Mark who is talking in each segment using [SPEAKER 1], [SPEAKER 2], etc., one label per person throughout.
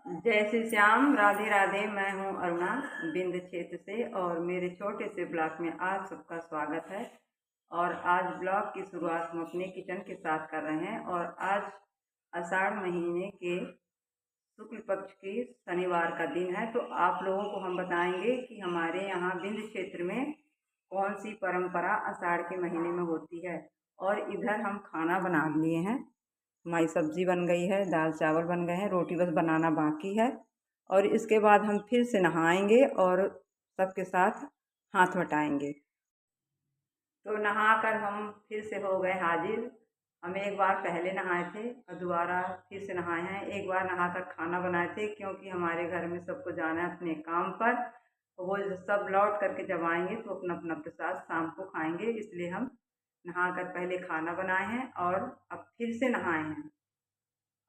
[SPEAKER 1] जय श्री श्याम, राधे राधे। मैं हूँ अरुणा, बिंद क्षेत्र से, और मेरे छोटे से ब्लॉग में आप सबका स्वागत है। और आज ब्लॉग की शुरुआत हम अपने किचन के साथ कर रहे हैं। और आज आषाढ़ महीने के शुक्ल पक्ष की शनिवार का दिन है। तो आप लोगों को हम बताएंगे कि हमारे यहाँ बिंद क्षेत्र में कौन सी परंपरा आषाढ़ के महीने में होती है। और इधर हम खाना बना लिए हैं। हमारी सब्जी बन गई है, दाल चावल बन गए हैं, रोटी बस बनाना बाकी है। और इसके बाद हम फिर से नहाएंगे और सबके साथ हाथ बटाएंगे। तो नहाकर हम फिर से हो गए हाजिर। हम एक बार पहले नहाए थे और दोबारा फिर से नहाए हैं। एक बार नहाकर खाना बनाए थे क्योंकि हमारे घर में सबको जाना है अपने काम पर। वो सब लौट करके जब आएंगे तो अपना अपना प्रसाद शाम को खाएंगे, इसलिए हम नहाकर पहले खाना बनाए हैं और अब फिर से नहाए हैं।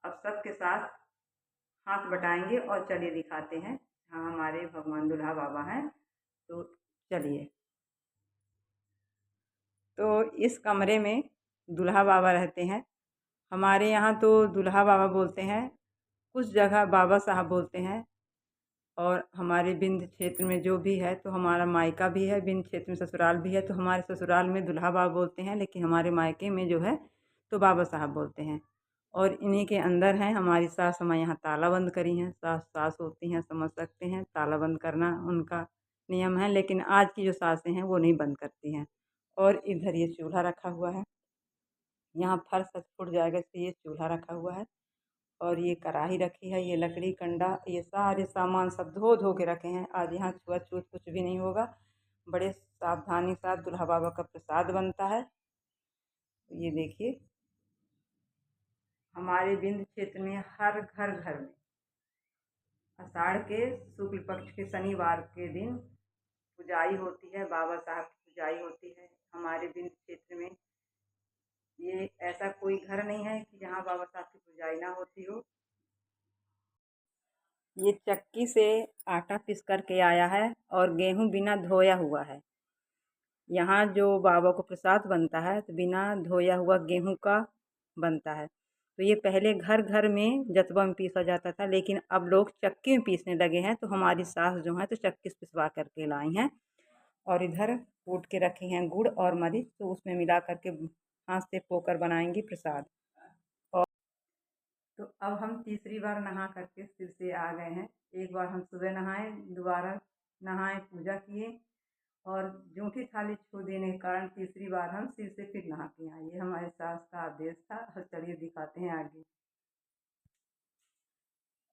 [SPEAKER 1] अब सबके साथ हाथ बटाएंगे और चलिए दिखाते हैं जहाँ हमारे भगवान दुल्हा बाबा हैं। तो चलिए। तो इस कमरे में दुल्हा बाबा रहते हैं। हमारे यहाँ तो दुल्हा बाबा बोलते हैं, कुछ जगह बाबा साहब बोलते हैं। और हमारे बिंद क्षेत्र में जो भी है, तो हमारा मायका भी है, बिंद क्षेत्र में ससुराल भी है। तो हमारे ससुराल में दुल्हा बाबा बोलते हैं, लेकिन हमारे मायके में जो है तो बाबा साहब बोलते हैं। और इन्हीं के अंदर हैं हमारी सास। हमारे यहाँ ताला बंद करी हैं। सास सास होती हैं, समझ सकते हैं, ताला बंद करना उनका नियम है। लेकिन आज की जो सासें हैं वो नहीं बंद करती हैं। और इधर ये चूल्हा रखा हुआ है। यहाँ फर्श फुट जाएगा इसलिए ये चूल्हा रखा हुआ है। और ये कढ़ाई रखी है, ये लकड़ी कंडा, ये सारे सामान सब धो धो के रखे हैं। आज यहाँ छुआछूत कुछ भी नहीं होगा। बड़े सावधानी से दुल्हा बाबा का प्रसाद बनता है। तो ये देखिए, हमारे बिंद क्षेत्र में हर घर घर में आषाढ़ के शुक्ल पक्ष के शनिवार के दिन पुजाई होती है, बाबा साहब की पुजाई होती है। हमारे बिंद क्षेत्र में ये ऐसा कोई घर नहीं है कि जहाँ बाबा साहब की पुजाई ना होती हो। ये चक्की से आटा पीस करके आया है और गेहूं बिना धोया हुआ है। यहाँ जो बाबा को प्रसाद बनता है तो बिना धोया हुआ गेहूं का बनता है। तो ये पहले घर घर में जतवा में पीसा जाता था, लेकिन अब लोग चक्की में पीसने लगे हैं। तो हमारी सास जो है तो चक्की से पिसवा करके लाई हैं। और इधर कूट के रखे हैं गुड़ और मरीच, तो उसमें मिला करके हाथ से पोकर बनाएंगी प्रसाद। और तो अब हम तीसरी बार नहा करके फिर से आ गए हैं। एक बार हम सुबह नहाए, दोबारा नहाए, पूजा किए और जूठी थाली छू देने के कारण तीसरी बार हम सिर से फिर नहा के आए। ये हमारे सास का आदेश था। और चलिए दिखाते हैं आगे।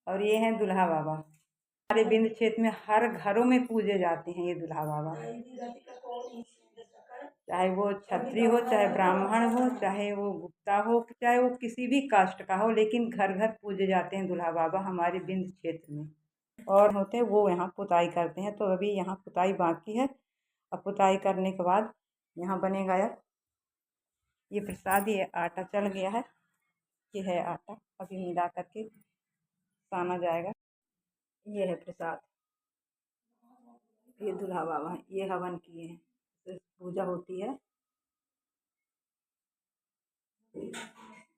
[SPEAKER 1] और ये हैं दुल्हा बाबा। हमारे बिंद क्षेत्र में हर घरों में पूजे जाते हैं ये दुल्हा बाबा। चाहे वो क्षत्रिय हो, चाहे ब्राह्मण हो, चाहे वो गुप्ता हो, चाहे वो किसी भी कास्ट का हो, लेकिन घर घर पूजे जाते हैं दुल्हा बाबा हमारे बिंद क्षेत्र में। और होते हैं वो यहाँ पुताई करते हैं। तो अभी यहाँ पुताई बाकी है। अब पुताई करने के बाद यहाँ बनेगा ये प्रसाद। ये आटा चल गया है, ये है आटा, अभी मिला करके साना जाएगा। ये है प्रसाद। ये दुल्हा बाबा है, ये हवन किए हैं, तो पूजा होती है।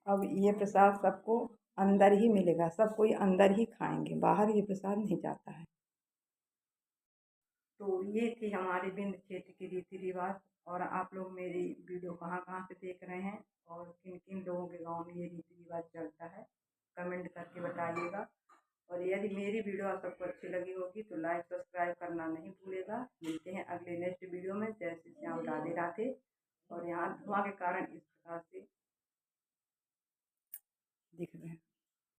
[SPEAKER 1] अब ये प्रसाद सबको अंदर ही मिलेगा, सब कोई अंदर ही खाएंगे, बाहर ये प्रसाद नहीं जाता है। तो ये थी हमारे बिंद क्षेत्र की रीति रिवाज। और आप लोग मेरी वीडियो कहाँ कहाँ से देख रहे हैं और किन किन लोगों के गांव में ये रीति रिवाज चलता है, कमेंट करके बताइएगा। और यदि मेरी वीडियो आप सबको अच्छी लगी होगी तो लाइक सब्सक्राइब करना नहीं भूलेगा। मिलते हैं अगले नेक्स्ट वीडियो में। जय श्री श्याम, राधे राधे। और यहाँ धुआं के कारण इस प्रकार से दिख रहे हैं।